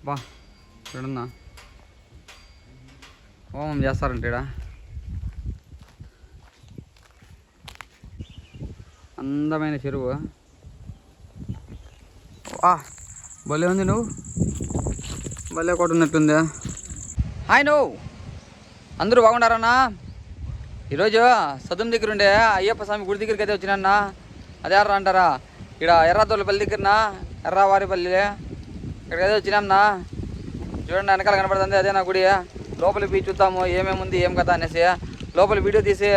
బా చూడన్నా హోమం చేస్తారంట ఈడ. అందమైన చెరువు. వా భలే ఉంది, నువ్వు భలే కొట్టున్నట్టుంది. హాయ్ నువ్వు అందరూ బాగున్నారన్నా? ఈరోజు సదుం దగ్గర ఉండే అయ్యప్ప స్వామి గుడి దగ్గరికి అయితే వచ్చినా. అదే ఎర్ర అంటారా, ఇక్కడ ఎర్రదోళ్ళపల్లి దగ్గరనా, ఎర్రవారిపల్లి ఇక్కడికైతే వచ్చినాంనా. చూడండి వెనకాల కనపడుతుంది, అదే నా గుడి. లోపలికి పోయి చూద్దాము ఏమేమి ఉంది ఏం కదా అనేసి. లోపల వీడియో తీసి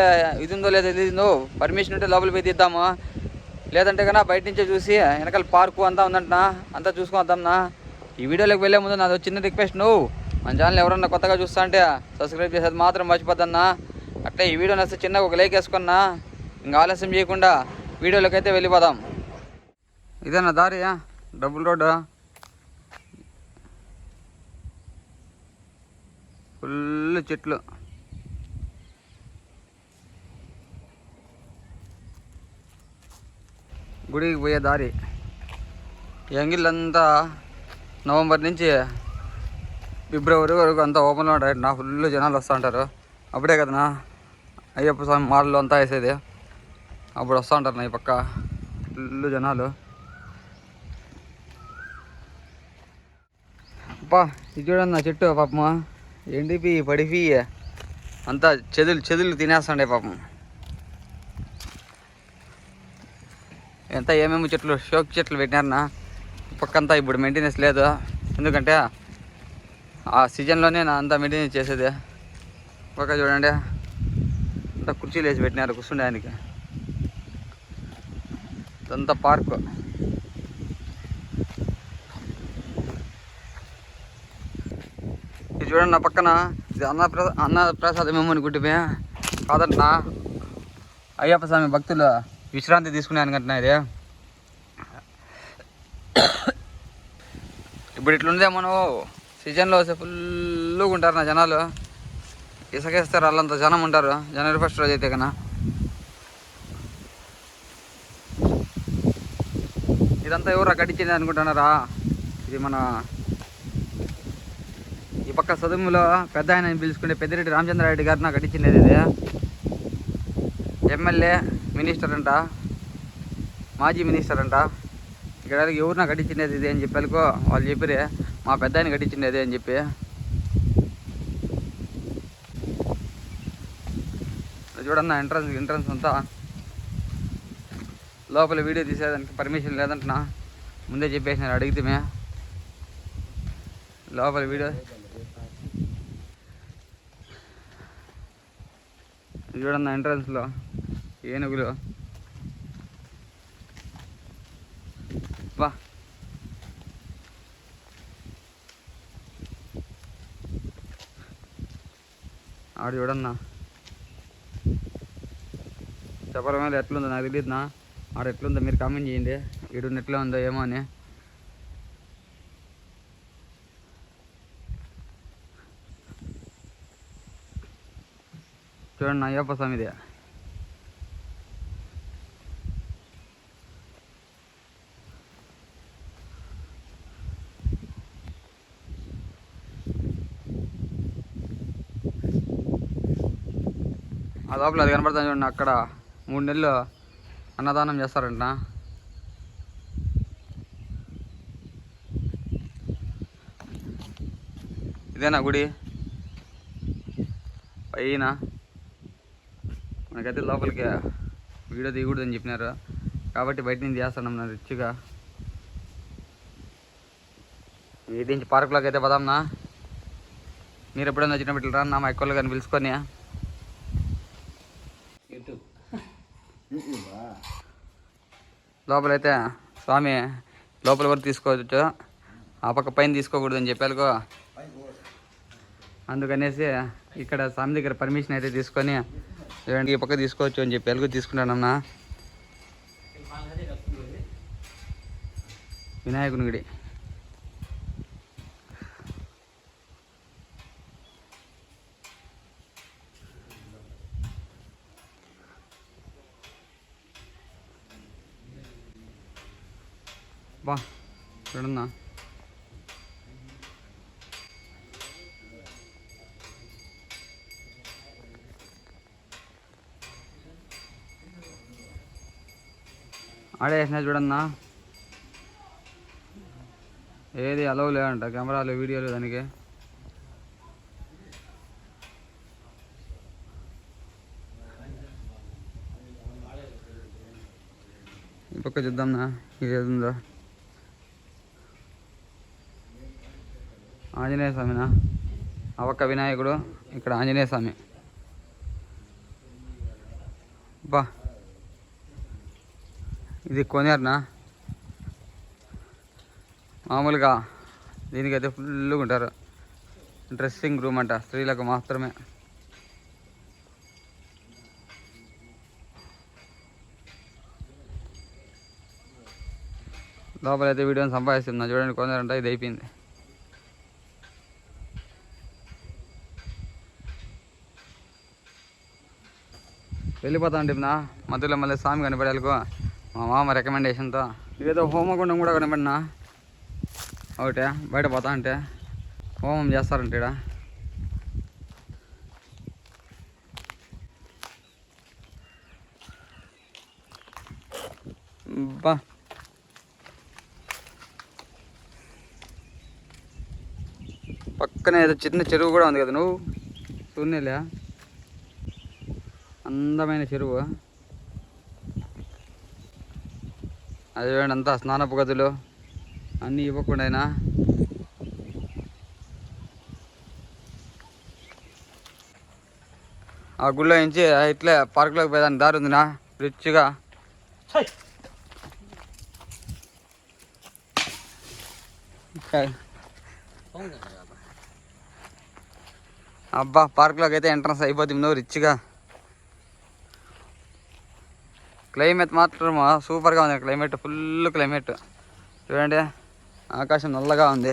ఇది ఉందో లేదో తెలియదు, పర్మిషన్ ఉంటే లోపలికి పోయి తీద్దాము. లేదంటే కన్నా బయట నుంచే చూసి వెనకాల పార్కు అంతా ఉందంటున్నా, అంతా చూసుకొని వద్దాంనా. ఈ వీడియోలోకి వెళ్ళే ముందు నాది చిన్న రిక్వెస్ట్, నువ్వు మన ఛానల్ ఎవరన్నా కొత్తగా చూస్తా అంటే సబ్స్క్రైబ్ చేసేది మాత్రం మర్చిపోద్దన్నా. అట్లే ఈ వీడియో నచ్చితే చిన్నగా ఒక లైక్ వేసుకున్నా. ఇంకా ఆలస్యం చేయకుండా వీడియోలోకి అయితే వెళ్ళిపోదాం. ఇదేనా దారి, డబుల్ రోడ్డు, ఫుల్ చెట్లు. గుడికి పోయే దారి. ఎంగిళ్ళంతా నవంబర్ నుంచి ఫిబ్రవరి వరకు అంతా ఓపెన్లో ఉంటాయి నా. ఫుల్ జనాలు వస్తూ ఉంటారు. అప్పుడే కదనా అయ్యప్ప స్వామి మాల్లో అంతా వేసేది. అప్పుడు వస్తూ ఉంటారు నా ఈ పక్క ఫుల్ జనాలు. అబ్బా ఇది చూడండి నా చెట్టు, పాపము ఎండిపి పడిపి అంతా చెదులు తినేస్తుండే పాపం. ఎంత ఏమేమి చెట్లు షోక్ చెట్లు పెట్టినారన్నా. పక్కంతా ఇప్పుడు మెయింటెనెన్స్ లేదు, ఎందుకంటే ఆ సీజన్లోనే నా అంతా మెయింటెనెన్స్ చేసేది. పక్క చూడండి అంతా కుర్చీలు వేసి పెట్టినారు కూర్చుండడానికి. ఇదంతా పార్కు. ఇది చూడండి నా పక్కన, ఇది అన్నప్రసాదం ఏమో అనుకుంటే కాదంటున్నా. అయ్యప్ప స్వామి భక్తులు విశ్రాంతి తీసుకునే అనుకుంటున్నా ఇది. ఇప్పుడు ఇట్లుందేమో, సీజన్లో వస్తే ఫుల్గా ఉంటారు నా జనాలు. ఇసుకేస్తారు, వాళ్ళంతా జనం ఉంటారు జనవరి 1 రోజు అయితే కన్నా. ఇదంతా ఎవరు కట్టించింది అనుకుంటున్నారా? ఇది మన ఈ పక్క సదుములో పెద్ద ఆయన పిలుచుకుంటే పెద్దిరెడ్డి రామచంద్రారెడ్డి గారు నాకు కట్టించింది. ఇది ఎమ్మెల్యే, మినిస్టర్ అంట, మాజీ మినిస్టర్ అంట. ఇక్కడ ఎవరు నాకు కట్టించిండేది ఇది అని చెప్పి వాళ్ళు చెప్పిరే, మా పెద్ద ఆయన కట్టించిండేది అని చెప్పి. చూడన్న ఎంట్రన్స్ అంతా. లోపల వీడియో తీసేదానికి పర్మిషన్ లేదంటున్నా, ముందే చెప్పేసినారు, అడిగితే లోపల వీడియో. చూడన్న ఎంట్రన్స్లో ఏనుగులు. వా ఆడ చూడన్నా చెప్పరమేళ ఎట్లుందో నాకు తెలియదునా. ఆడ ఎట్లుందో మీరు కామెంట్ చేయండి, ఈడు ఎట్లా ఉందో ఏమో అని. చూడండి అయ్యప్ప స్వామిది. ఆ లోపల అది కనపడుతుంది చూడండి, అక్కడ 3 నెలలు అన్నదానం చేస్తారంట. ఇదేనా గుడి పైన? మనకైతే లోపలికి వీడియో తీయకూడదని చెప్పినారు కాబట్టి బయట నుంచి చేస్తున్నాం నా రిచ్గా. వీటి నుంచి పార్కులోకి అయితే పదాంనా. మీరు ఎప్పుడైనా వచ్చినప్పుడు రా నా మా ఎక్కువలు కానీ పిలుచుకొని. లోపలైతే స్వామి లోపల వరకు తీసుకోవచ్చు, ఆ పక్క పైన తీసుకోకూడదని చెప్పారుకో. అందుకనేసి ఇక్కడ స్వామి దగ్గర పర్మిషన్ అయితే తీసుకొని ఈ పక్క తీసుకోవచ్చు అని చెప్పి ఎలుగు తీసుకుంటానన్నా. వినాయకుని గుడి. బా చూడన్నా ఆడే వేసినా చూడన్నా. ఏది అలవ్ లేదంట, కెమెరాలు వీడియోలు దానికి. ఈ పక్క చూద్దాంనా ఇది ఏది ఉందో. ఆంజనేయ స్వామినా, ఆ పక్క వినాయకుడు, ఇక్కడ ఆంజనేయ స్వామి. బా ఇది కొనేరునా మామూలుగా. దీనికైతే ఫుల్గా ఉంటారు. డ్రెస్సింగ్ రూమ్ అంట, స్త్రీలకు మాత్రమే. లోపలైతే వీడియోని సంపాదిస్తున్నా చూడండి. కొనేరంట, ఇది అయిపోయింది. వెళ్ళిపోతా ఉంటున్నా మధ్యలో మళ్ళీ స్వామి కనపడేలకు మా మామ రికమెండేషన్తో. ఏదో హోమగుండం కూడా కనపడినా ఒకటే, బయట పోతా అంటే హోమం చేస్తారంట ఈడ. బా పక్కనే ఏదో చిన్న చెరువు కూడా ఉంది కదా, నువ్వు చూడలే. అందమైన చెరువు అది. చూడండి అంతా స్నానపు గదులు అన్నీ ఇవ్వకుండా. ఆ గుళ్ళో నుంచి ఇట్లే పార్కులోకి పోయేదానికి దారి ఉందినా, రిచ్గా. అబ్బా పార్కులోకి అయితే ఎంట్రన్స్ అయిపోతుంది నువ్వు రిచ్గా. క్లైమేట్ మాత్రం సూపర్గా ఉంది. క్లైమేట్ ఫుల్ క్లైమేట్ చూడండి. ఆకాశం నల్లగా ఉంది.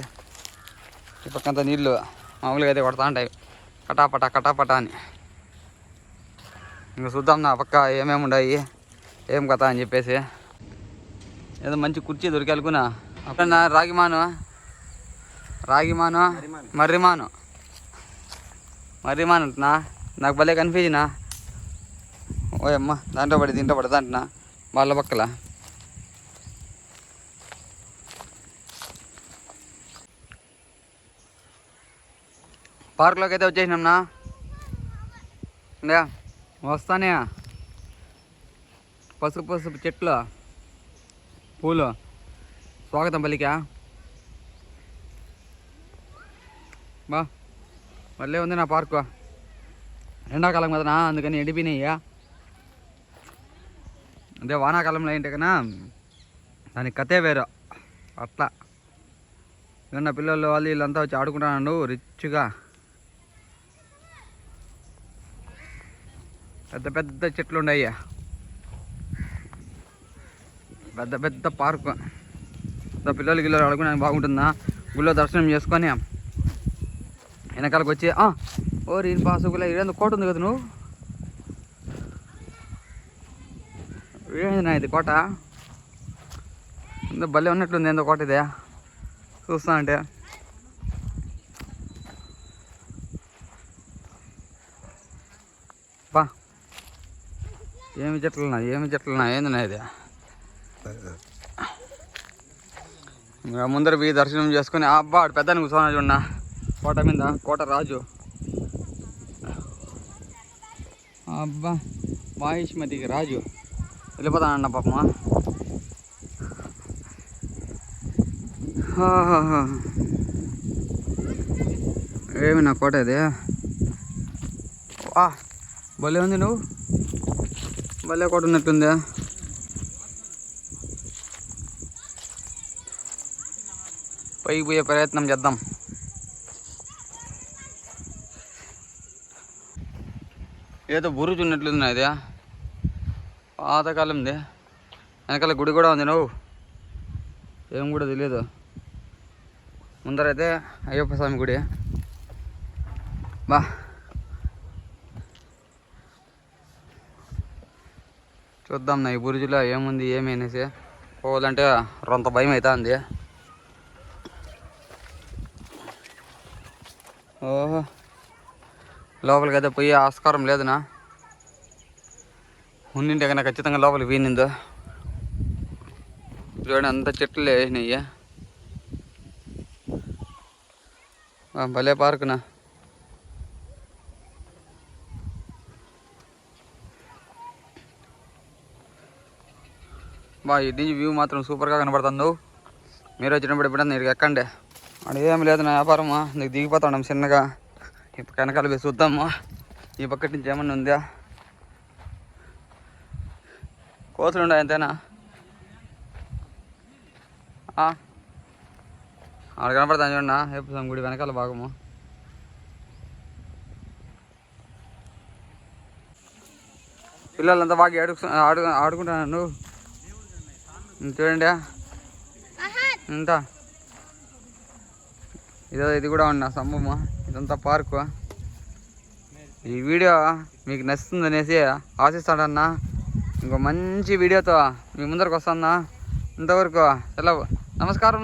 ఈ పక్కంతా నీళ్ళు మామూలుగా అయితే కొడతా ఉంటాయి కటాపట కటాపట అని. ఇంకా చూద్దాం నా పక్క ఏమేమి ఉన్నాయి, ఏం కథ అని చెప్పేసి. ఏదో మంచి కుర్చీ దొరికానుకున్నా. అప్పుడన్నా రాగిమాను మర్రిమాను అంటున్నా. నాకు భలే కన్ఫ్యూజనా. ఓయమ్మ దాంట్లో పడి దీంట్లో పడతా అంటున్నా వాళ్ళ పక్కల. పార్కులోకి అయితే వచ్చేసినాంనా. వస్తానే పసుపు పసుపు చెట్లు, పూలు స్వాగతం పలికా. బా మళ్ళీ ఉంది నా పార్కు. ఎండాకాలం కదనా, అందుకని ఎండిపోయినాయ్యా. అదే వానాకాలంలో ఏంటి కన్నా దానికి కథే వేరు. అట్లా ఏమన్నా పిల్లలు వాళ్ళు వీళ్ళంతా వచ్చి ఆడుకుంటున్నాను రిచ్గా. పెద్ద పెద్ద చెట్లు ఉన్నాయి, పెద్ద పెద్ద పార్కు. పిల్లలు గిల్లలు ఆడుకునే బాగుంటుందా. గుళ్ళో దర్శనం చేసుకొని వెనకాలకు వచ్చి ఓ రీన్ పాసుకులా ఇదేందో కోట ఉంది కదా, నువ్వు ఏంది నా ఇది కోట భలే ఉన్నట్లుంది. ఏందో కోట ఇదే చూస్తా అంటే. బా ఏమి చెట్లున్నా ఏందినా ఇది. ఇంకా ముందర పోయి దర్శనం చేసుకుని అబ్బా పెద్ద కూర్చోనా చూడన్నా కోట మీద. కోట రాజు అబ్బా మహిష్మతికి రాజు. వెళ్ళిపోతానన్న పాపమా. ఏమి నా కోట ఇది. వా భలే ఉంది, నువ్వు భలే కోట ఉన్నట్లుందా. పైకి పోయే ప్రయత్నం చేద్దాం. ఏదో బురుజు ఉన్నట్లుంది ఇది, పాతకాలంది. వెనకాల గుడి కూడా ఉంది, నువ్వు ఏం కూడా తెలియదు. ముందరైతే అయ్యప్ప స్వామి గుడి. బా చూద్దాం నా ఈ బురుజులో ఏముంది ఏమి అనేసి. పోవాలంటే రొంత భయం అవుతుంది. ఓహో లోపలికి అయితే పోయి ఆస్కారం లేదునా. ఉండింటే కన్నా ఖచ్చితంగా లోపలికి వీనిందో. చూడండి అంత చెట్లు వేసినాయి. భలే పార్కునా. ఇది వ్యూ మాత్రం సూపర్గా కనబడుతుంది. మీరు వచ్చినప్పుడు ఎప్పుడన్నా మీరు ఎక్కండి. అదేమి లేదు నా వ్యాపారమా, నీకు దిగిపోతాం చిన్నగా. ఇప్పుడు వెనకాల పోయి చూద్దామా ఈ పక్కటి నుంచి ఏమన్నా ఉందా. కోతులు ఉన్నాయి అంతేనా? ఆడ కనపడతాను చూడన్నా అయ్యప్ప స్వామి గుడి వెనకాల భాగము. పిల్లలంతా బాగా ఆడుకుంటున్నాను. చూడండి ఇంత ఇది కూడా ఉన్నా స్తంభము. ఇదంతా పార్కు. ఈ వీడియో మీకు నచ్చుతుంది అనేసి ఆశిస్తాడన్నా. ఇంకో మంచి వీడియోతో మీ ముందరకు వస్తానా. ఇంతవరకు సెలవు. నమస్కారం.